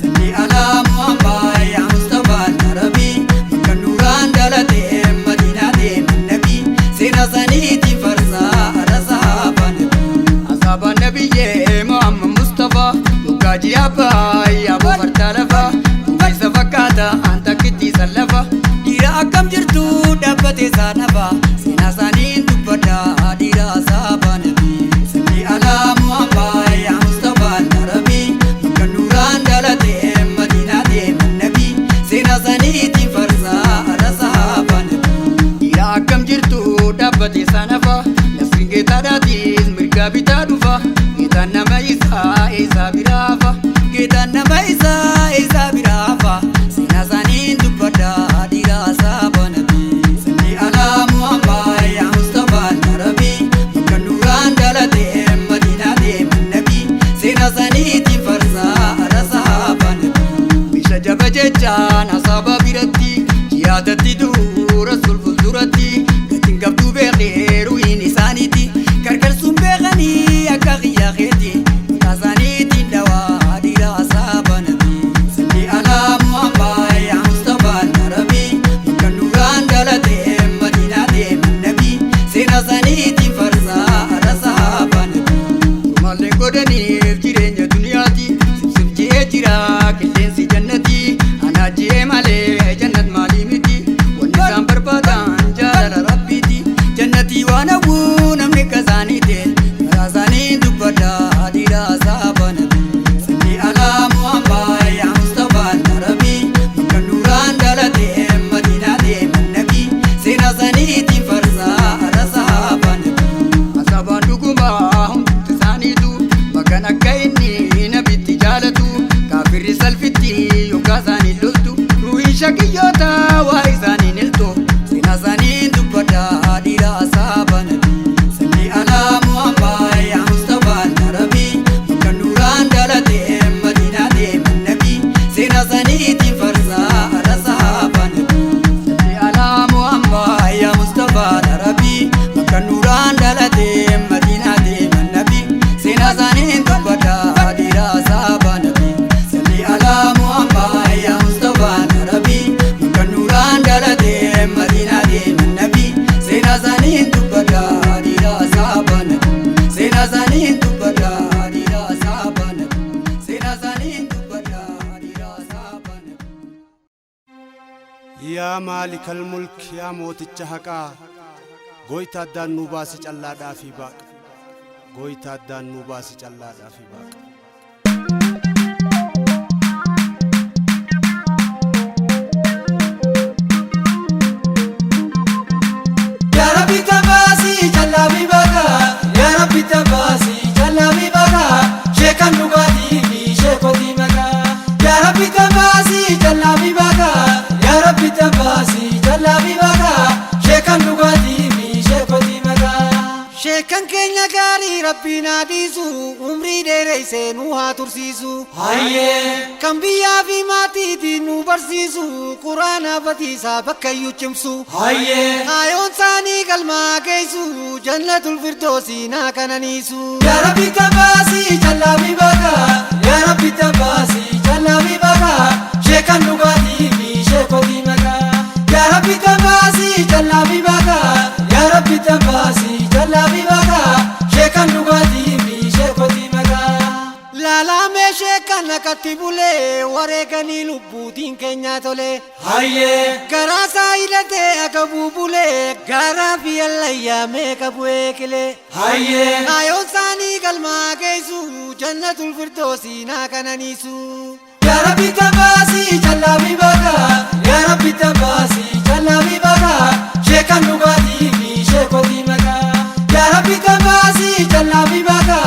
salli alaa muhammad yaa mustafaa narabii bakka nuuraan dhalatee madiinaa deeman nabii seenaa isaaniitiin farsaa arrasaa nabii asaaba nabiyyee muhammad mustafaa dhugaa ji'abbaa yaaboo fartaa lafaa duumessa fakkaata anta kittiisan lafa dhiira akkam jirtu dhaabbatee isaa nafa seenaa isaaniin dubbadhaa dhiira asaaba nabii salli alaa muhammad yaa mustafaa narabii bakka nuuraan dhalatee madiinaa deeman nabii seenaa isaaniitiin farsaa arrasaa nabii dhiira akkam jirtu dhaabbatee isaa nafa nasriin geetaadhaatis mirgaa bitaa dhufa geetaan nama isaa biraafa geetaan nama isaa biraafa seenaa isaaniin dubbadhaa dhiira asaaba nabii salli alaa muhammad yaa mustafaa narabii bakka nuuraan dhalatee madiinaa deeman nabii seenaa isaaniitiin farsaa arrasaa nabii bisha jaba jechaan asaaba biratti jihaadatti du'u rasuul fuulduratti gatiin qabduu beekee ruhiin isaaniiti gargarsuun beekanii akka qiyyaa keeti maqaa isaaniitiin dhawaa dhiira asaaba nabii salli alaa muhammad yaa mustafaa narabii bakka nuuraan dhalatee madiinaa deeman nabii seenaa isaaniitiin farsaa arrasaa nabii maallee godhaniif jireenya duniyaati sibsib ji'ee jira qilleensi jannati anaa ji'ee malee jannat maalii miti wanni isaan barbaadan jaalala rabbiiti jannatii waan hawwuu namni akka isaanii ta'e karaa isaanii dubbadhaa kazani lultu ruhi shakiyota wa izani nilto sina zani dubada dira asaba nabi salli ala muhammad ya mustafa al-arabi makan dalate madina de nabi sina zani ti farza ala sahaba nabi salli ala muhammad ya mustafa al-arabi makan dalate madina de nabi sina zani dubada dira asaba nabi salli ala muhammad ya mustafa al-arabi makan dalate madina de nabi sina zani dubada dira asaba nabi sina zani dubada dira asaba nabi sina zani dubada dira asaba nabi يا مالك الملك يا موت الجهقا قويتا دان نوباسي جلا دافي باق قويتا دان نوباسي جلا دافي باق يا ربي تباسي جلا ببقى يا ربي تباسي جلا ببقى شيكا نغادي في شيكو دي مكا يا ربي تباسي جلا ببقى يا ربي تباسي جلا ببقى شيكا نغادي في شيكو دي مكا sheekan keenya gaarii rabbiin adiisu umrii dheereessee nu haa tursiisu هاي kan biyyaa fi maatiitiin nu barsiisu quraana batiisaa bakka iyyuu cimsu هاي kaayoon isaanii galmaa geessu jannatul firdoosii naa kananiisu يا ربي تباسي جلا ببقى يا ربي تباسي جلا ببقى شيكا نغادي في شيكو دي مكا يا ربي تباسي جلا ببقى يا ربي تباسي جلا ببقى شيكا نغادي في شيكو دي مكا laalamee sheekan akkatti bulee wareeganii lubbuutiin keenyaa tole هاي garaasaa hidhatee akka buubulee gaaraa fi allayyaamee qabu eekilee هاي kaayoon isaanii galmaa geessu jannatul firdoosii naa kananiisu يا ربي تباسي جلا ببقى يا ربي تباسي جلا ببقى شيكا نغادي في شيكو دي مكا يا ربي تباسي جلا ببقى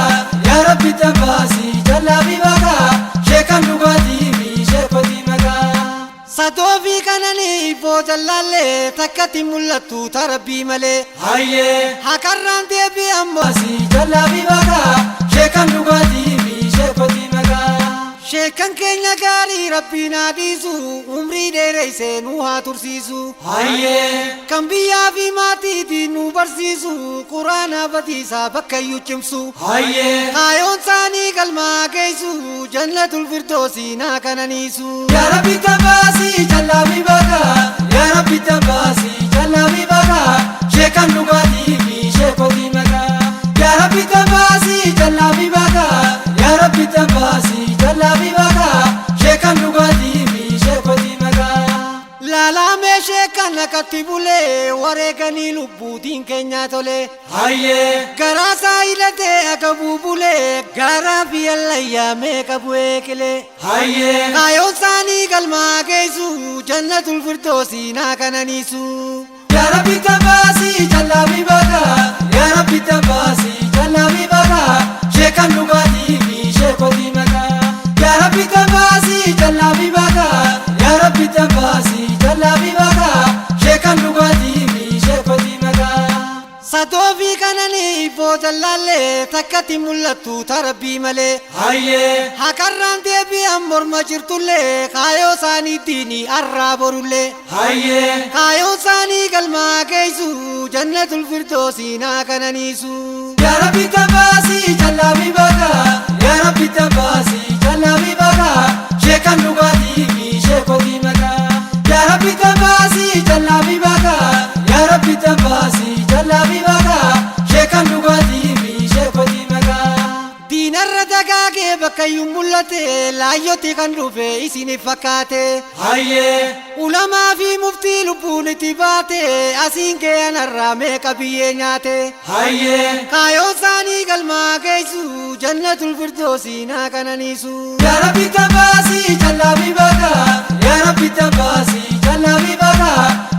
يا ربي تباسي جلا ببقى شيكا نغادي في شيكو دي مكا satoo fi kananii boojallaallee takkatti mul'attu tarabbii malee هاي hakarraan deebii ammoo باسي جلا ببقى شيكا نغادي في شيكو دي مكا sheekan keenya gaarii rabbiin adiisu umrii dheereessee nu haa tursiisu هاي kan biyyaa fi maatiitiin nu barsiisu quraana batiisaa bakka iyyuu cimsu هاي kaayoon isaanii galmaa geessu jannatul firdoosii naa kananiisu يا ربي تباسي جلا ببقى يا ربي تباسي جلا ببقى شيكا نغادي في شيكو دي مكا يا ربي تباسي جلا ببقى يا ربي تباسي جلا ببقى شيكا نغادي في شيكو دي مكا laalamee sheekan akkatti bulee wareeganii lubbuutiin keenyaa tole هاي garaasaa hidhatee akka buubulee gaaraa fi allayyaamee qabu eekilee هاي kaayoon isaanii galmaa geessu jannatul firdoosii naa kananiisu يا ربي تباسي جلا ببقى يا ربي تباسي جلا ببقى شيكا نغادي في شيكو دي مكا يا ربي تباسي جلا ببقى يا ربي تباسي جلا ببقى شيكا نغادي في شيكو دي مكا satoo fi kananii boojallaallee takkatti mul'attu tarabbii malee هاي hakarraan deebii morma jirtullee kaayoo isaanii diini arraa borullee هاي kaayoon isaanii galmaa geessu jannatul firdoosii naa kananiisu يا ربي تباسي جلا ببقى يا ربي تباسي جلا ببقى شيكا نغادي في شيكو دي مكا يا ربي تباسي جلا ببقى يا ربي تباسي جلا ببقى شيكا نغادي في شيكو دي مكا diinarra dagaagee bakka iyyuu mul'ate laayyootti kan dhufe isiniif fakkaate هاي ulamaa fi muftii lubbuun itti baate asiin kee anarraa meeqa biyyee nyaate هاي kaayoon isaanii galmaa geessu jannatul firdoosii naa kananiisu يا ربي تباسي جلا ببقى يا ربي تباسي جلا ببقى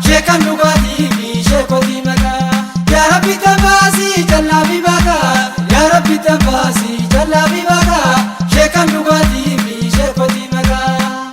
شيكا نغادي في شيكو دي مكا يا ربي تباسي جلا ببقى يا ربي تباسي جلا ببقى شيكا نغادي في شيكو دي مكا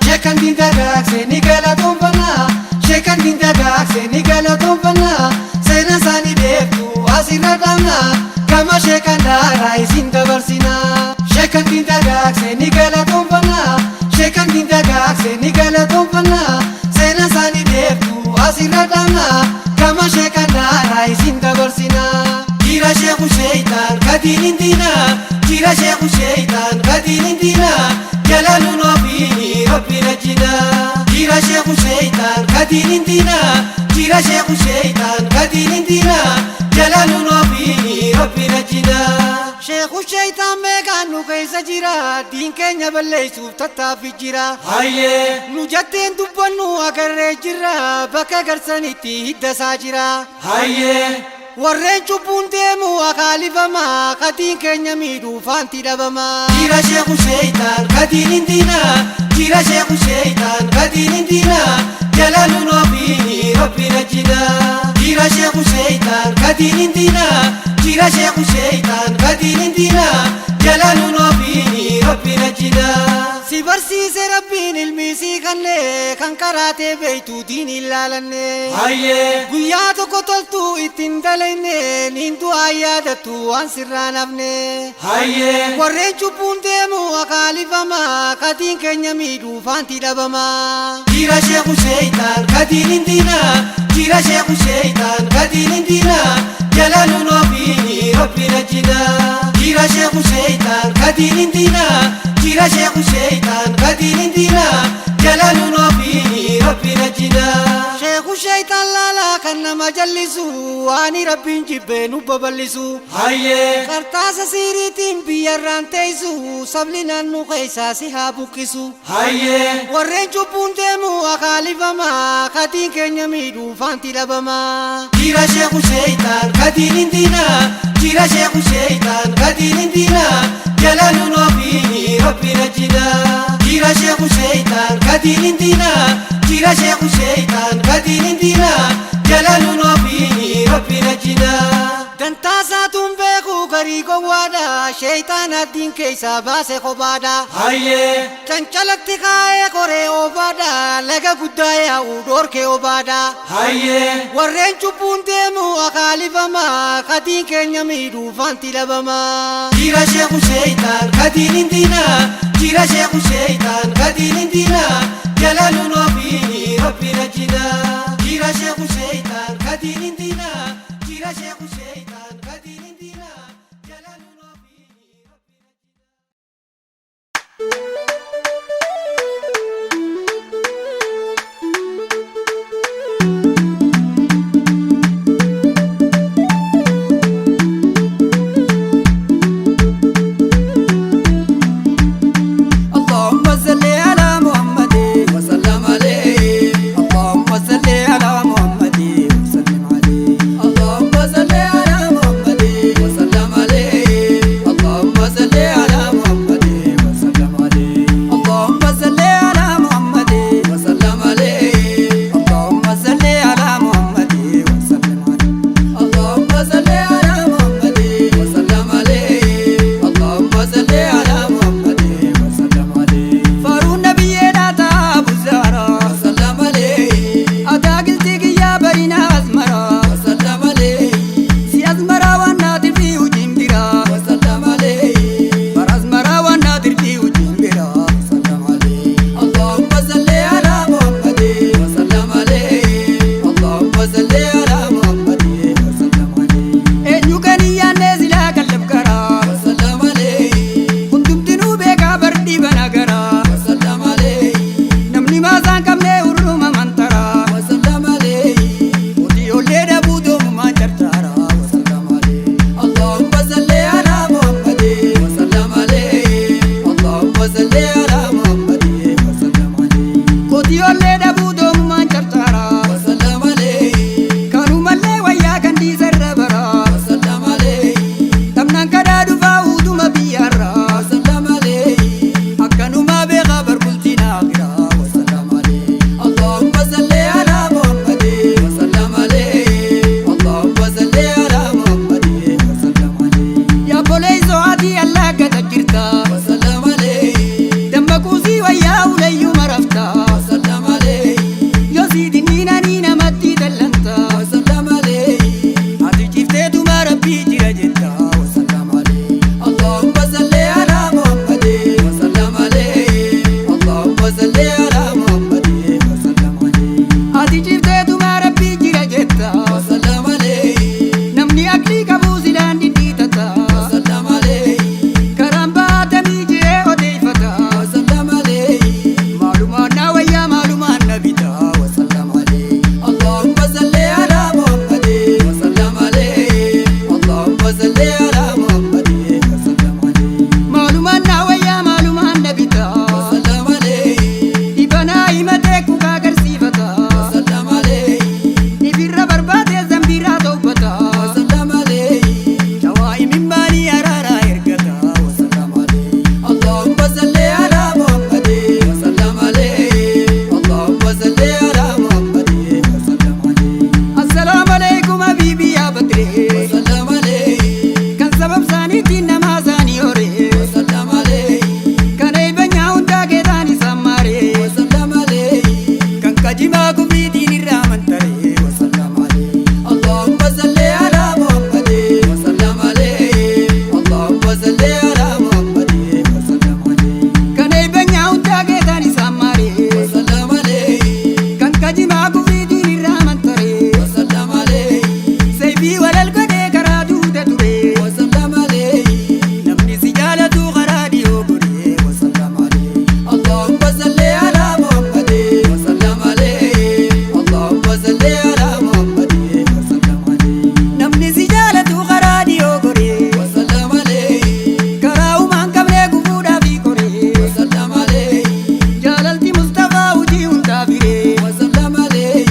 sheekan diinta dagaagse ni galatoonfannaa sheekan din dagaagse ni galatoonfannaa seena isaanii beektu asirra dhaabnaa gama sheekan daaraa isin dabarsinaa sheekan din dagaagse ni galatoonfannaa sheekan din dagaagse ni galatoonfannaa seena isaanii beektu asirra dhaabnaa gama sheekan daaraa isin dabarsinaa jira sheeku sheeytaan katiin hin diinaa jira sheeku sheeytaan katiin hin diinaa jalaluun ofiini rabbiin ajjinaa jira sheeku sheeytaan katiin hin diinaa jira sheeku sheeytaan katiin hin diinaa jalaluun ofiini rabbiin ajjinaa sheeku sheeytaan meeqaan nu keessa jira diin keenya balleessuuf tattaaffii jira hayyee nu jetteen dubbannu agarree jirra bakka garsanitti hiddasaa jira hayyee warreen cubbuun deemu akaalifamaa katiin keenya miidhuu faanti dhabamaa jira sheeku sheeytaan katiin hin diinaa jira sheeku sheeytaan katiin hin diinaa jalaluun ofiini rabbiin ajjinaa jira sheeku sheeytaan katiin hin diinaa jira sheeku sheeytaan katiin hin diinaa jalaluun ofiini rabbiin ajjinaa si barsiise rabbiin ilmiisii kannee kan karaatee beeytuu diin hin laalanne hayyee guyyaa tokko toltuu ittiin dalayne niin du'aa yaadattu waan sirraan hafne hayyee warreen cubbuun deemu akaalifamaa katiin keenya miidhuu faanti dhabamaa jira sheeku sheeytaan katiin hin diinaa jira sheeku sheeytaan katiin hin diinaa jalaluun ofiini rabbiin ajjinaa jira sheeku sheeytaan katiin hin diinaa jira sheeku sheeytaan katiin hin diinaa jalaluun ofiini rabbiin ajjinaa sheeku sheeytaan laalaa kan nama jallisu waani rabbiin jibbee nu babal'isu hayyee qarxaasa siiriitiin biyyarraan teeysu sabli naannoo keessaa si haa buqqisu hayyee warreen cubbuun deemu akaalifamaa katiin keenya miidhuu faanti dhabamaa jira sheeku sheeytaan katiin hin diinaa jira sheeku sheeytaan katiin hin diinaa jalaluun ofiini rabbiin ajjinaa jira sheeku sheeytaan katiin hin diinaa jira sheeku sheeytaan katiin hin diinaa jalaluun ofiini rabbiin ajjinaa dantaasaatuun beekuu garii gowwaadha sheeytaan addiin keessaa baase kophaadha hayyee cancalatti kaa'ee koree obaadha laga guddaa yaa'u dhoorkee obaadha hayyee warreen cubbuun deemu akaalifamaa katiin keenya miidhuu faanti dhabamaa jira sheeku sheeytaan katiin hin diinaa jira sheeku sheeytaan katiin hin diinaa jalaluun ofiini rabbiin ajjinaa jira sheeku sheeytaan katiin hin diinaa jira sheeku sheeytaan katiin hin diinaa jalaluun ofiini rabbiin ajjinaa وسلم عليه دمك وزي وياه وليو مرفتا على محمد وسلم عليه أدي جبت ما ربي جرا جتا وسلم عليه نمني أكلي كابوس لاندي ديتا وسلم عليه كرم باتمي جرا وديفتا وسلم عليه معلومات نويا معلومات نبيتا وسلم عليه اللهم صل على محمد وسلم عليه اللهم صل على محمد وسلم عليه معلومات نويا معلومات نبيتا وسلم عليه إبنا إيمتك وكاكر سيفتا وسلم عليه إبرا برباد زنبيرا توبتا وسلم عليه شوائي من باني أرارا إرقتا وسلم عليه اللهم صل على محمد وسلم عليه اللهم صل على محمد وسلم عليه السلام عليكم حبيبي يا بدري وسلم عليه كان سبب ثاني نما ثاني أوري وسلم عليه كان ابن ياون تاكيتاني سماري وسلم عليه كان كجما كفي دين الرحمن تري وسلم عليه اللهم صل على محمد وسلم عليه اللهم صل على محمد وسلم عليه كان ابن ياون تاكيتاني سماري وسلم عليه كان كجما كفي دين الرحمن تري وسلم عليه سيفي ولا القدي كرادو تدري وسلم عليه نمني سجالة غرادي وقري وسلم عليه اللهم صل على محمد وسلم عليه اللهم صل على محمد وسلم عليه نمني سجالة غرادي وقري وسلم عليه كراو من قبل قفودا في قري وسلم عليه جلالتي مصطفى وجي ونتابري وسلم عليه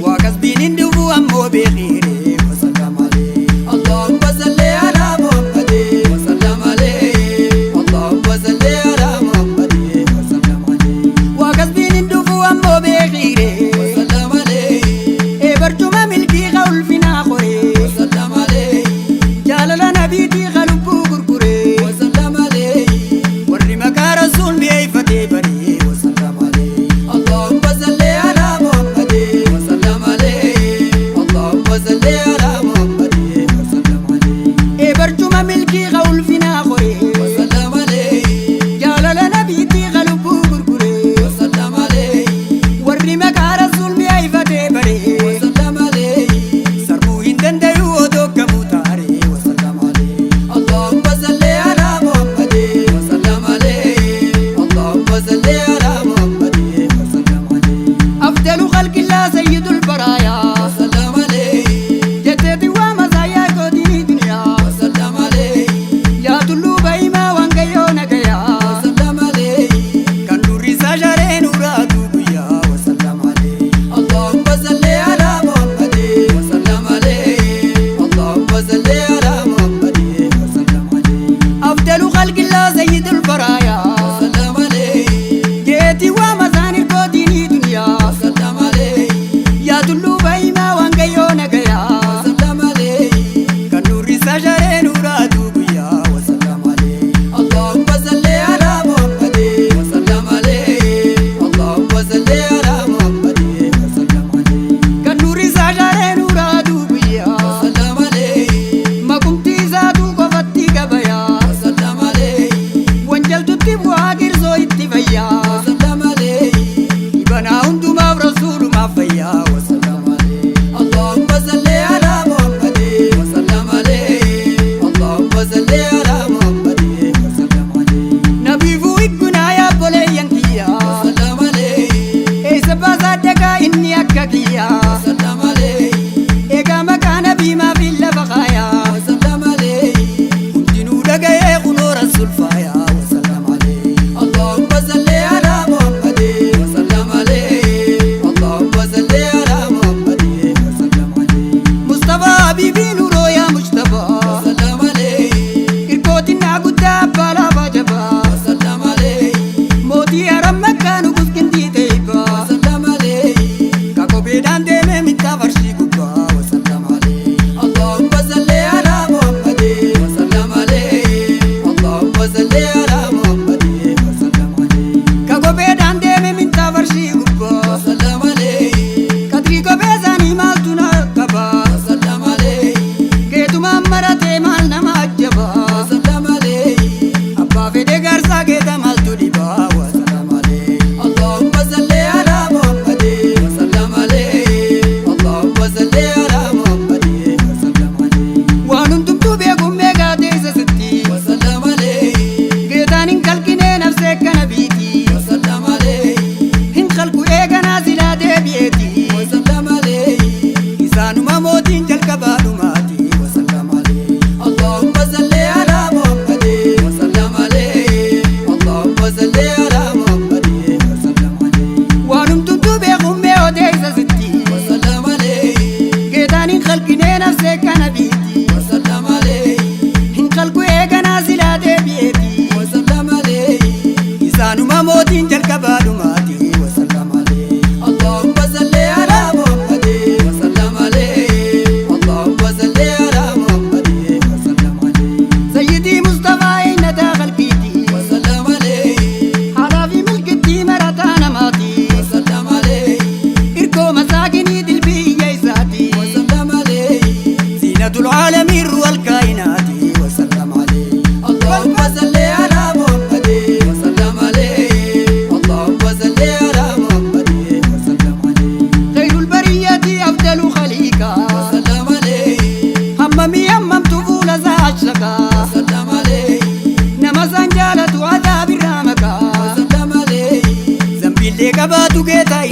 وكسبين اندفو أمو بخيري وسلم عليه اللهم صل على محمد وسلم عليه اللهم صل على محمد وسلم عليه وكسبين اندفو أمو بخيري وسلم عليه إبرتما ملكي غول فينا خوري وسلم عليه جلال نبيتي غلبو قرقري وسلم عليه ورمك رسول بيفتي بري وسلم عليه اللهم صل على محمد وسلم عليه اللهم صل على محمد وسلم عليه إبرتما ملكي غول فينا خوري وسلم عليه جلال نبيتي غلبو قرقري وسلم عليه ورمك رسول بيفتي بري وسلم عليه سربو هندن ديو ودوك مutare وسلم عليه اللهم صل على محمد وسلم عليه اللهم صل على محمد وسلم عليه أفضل خلق الله سيد البرايا وسلم عليه جدتي ومزايا قديني دنيا وسلم عليه يا دلو بيما وانقيو نقيا وسلم عليه كان نوري ساجرين ورادو بيا وسلم عليه اللهم صل على محمد وسلم عليه اللهم صل على محمد وسلم عليه أفضل خلق الله سيد البرايا وسلم عليه جيتي ومزاني قديني دنيا وسلم عليه يا دلو بيما وانقيو نقيا وسلم عليه كان نوري ساجرين ورادو بيا وسلم عليه اللهم صل على محمد وسلم عليه اللهم صل على محمد وسلم عليه كان نوري ساجرين ورادو بيا وسلم عليه ما كنت زادو قفتي قبيا وسلم عليه وانجلت تبوا غير اتفيا وسلم عليه يبنا انتم رسول ما فيا وسلم عليه اللهم صل على محمد وسلم عليه اللهم صل على محمد وسلم عليه نبي فوقنا يا بولي ينكيا وسلم عليه اي سبا صدق اني اككيا وسلم عليه اي كما كان بما في اللبخايا وسلم عليه كنتنو دغاي قنور السلفايا وسلم عليه اللهم صل على محمد وسلم عليه اللهم صل على محمد وسلم عليه مصطفى حبيبي نورو يا مجتبى وسلم عليه كركوتنا قدام بلا بجبا وسلم عليه موتي أرم مكانو كسكن دي تيبا وسلم عليه كاكو بيدان دي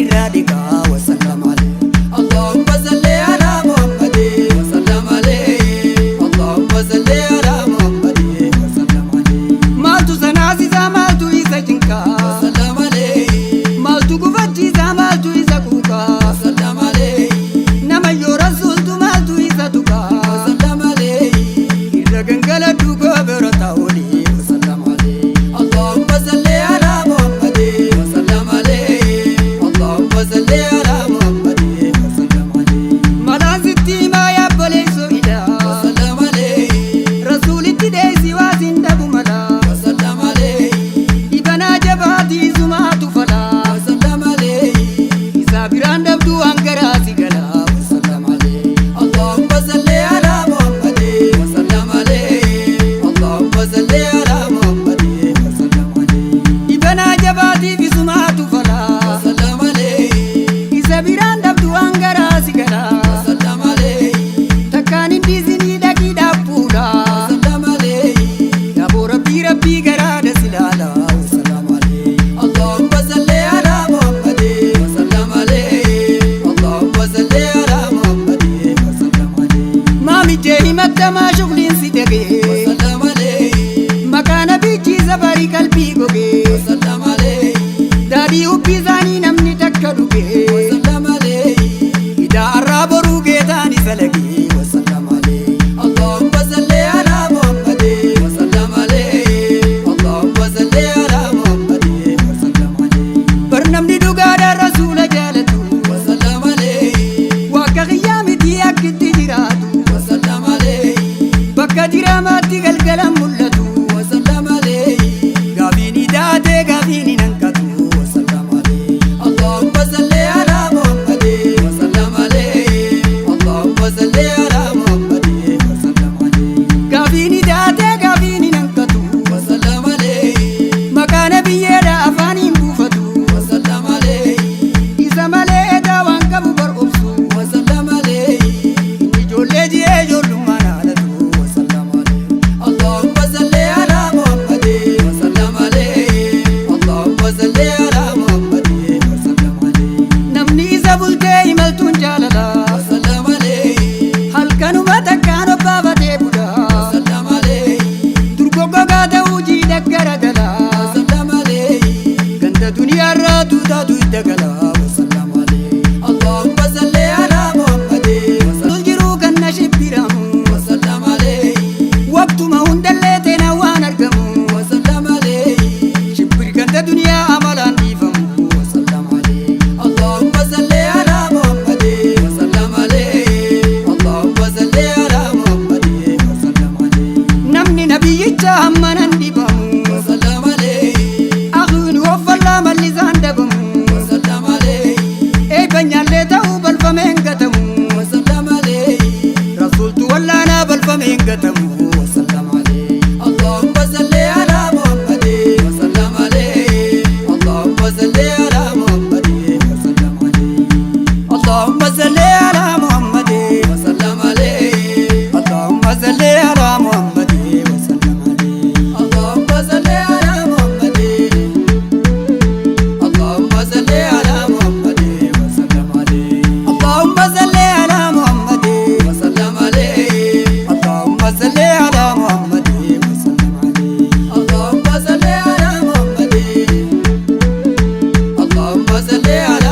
إرادك وسلم عليه اللهم صل على محمد وسلم عليه اللهم صل على محمد وسلم عليه مالتو سنازيزا مالتو إيسا جنكا وسلم عليه مالتو قفتيزا مالتو إيسا كوكا وسلم عليه نما يو رسول تو مالتو إيسا توكا وسلم عليه إذا كنقل دوكو برتاولي وسلم عليه اللهم صل على محمد وسلم عليه اللهم صل على محمد وسلم عليه ملازتي ما يبلي سويدا وسلم عليه رسول التديسي وازن دبو ملا وسلم عليه إبنا جباتي زمات فلا وسلم عليه إسابران دبدو أنكراسي قلا وسلم عليه اللهم صل على محمد وسلم عليه اللهم صل على محمد وسلم عليه إبنا جباتي في زمات فلا وسلم عليه إسابران دبدو أنكراسي قلا وسلم عليه تكاني بيزني دكي دابولا وسلم عليه يا بو ربي ربي قراد سلالا وسلم عليه اللهم صل على محمد وسلم عليه اللهم صل على محمد وسلم عليه ما مجيني مكة ما شغلين سيدقي وسلم عليه مكان بيجي زبري قلبي قوكي وسلم عليه دادي وبيزاني نمني تكدوكي وسلم عليه إذا عرب روكي تاني سلقي وسلم عليه اللهم صل على محمد وسلم عليه اللهم صل على محمد وسلم عليه برنامج دوغاد الرسول جالتو وسلم عليه واكا قيامتي أكد جراتو وسلم عليه بكا جراماتي قلقلم ملتو وسلم عليه قابيني داتي قابيني ننكتو وسلم عليه اللهم صل على محمد وسلم عليه اللهم صل على محمد وسلم عليه قابيني داتي قابيني ننكتو وسلم عليه مكان بيدا أفاني مبوفتو وسلم عليه إذا مليدا وانكبو برقبسو وسلم عليه إني جولي جيه جولو منالتو وسلم عليه اللهم صل على محمد وسلم عليه اللهم صل على محمد وسلم عليه نمني إذا بلتي ملتون جاللا وسلم عليه هل كانوا متكانوا بابتي بودا وسلم عليه دركو قادا وجي دكرا دلا وسلم عليه كنت دنيا راتو دادو الدقلا وسلم عليه اللهم صل على محمد وسلم جرو كنا شبيرامو وسلم عليه وقت ما هندلتنا وانرقمو وسلم عليه شبير كنت دنيا عملا نيفمو وسلم عليه اللهم صل على محمد وسلم عليه اللهم صل على محمد وسلم عليه نمني نبي جامنا ندبمو وسلم عليه أخون وفلا ملزان دبمو وسلم عليه أي بنيان لتاو بالفمين قتمو وسلم عليه رسول تولانا بالفمين قتمو وسلم عليه اللهم صل على محمد وسلم عليه اللهم صل على محمد وسلم عليه اللهم صل على محمد وسلم عليه اللهم صل على محمد وسلم عليه اللهم صل على محمد اللهم صل على محمد وسلم عليه اللهم صل على محمد وسلم عليه اللهم صل على محمد وسلم عليه اللهم صل على محمد اللهم صل على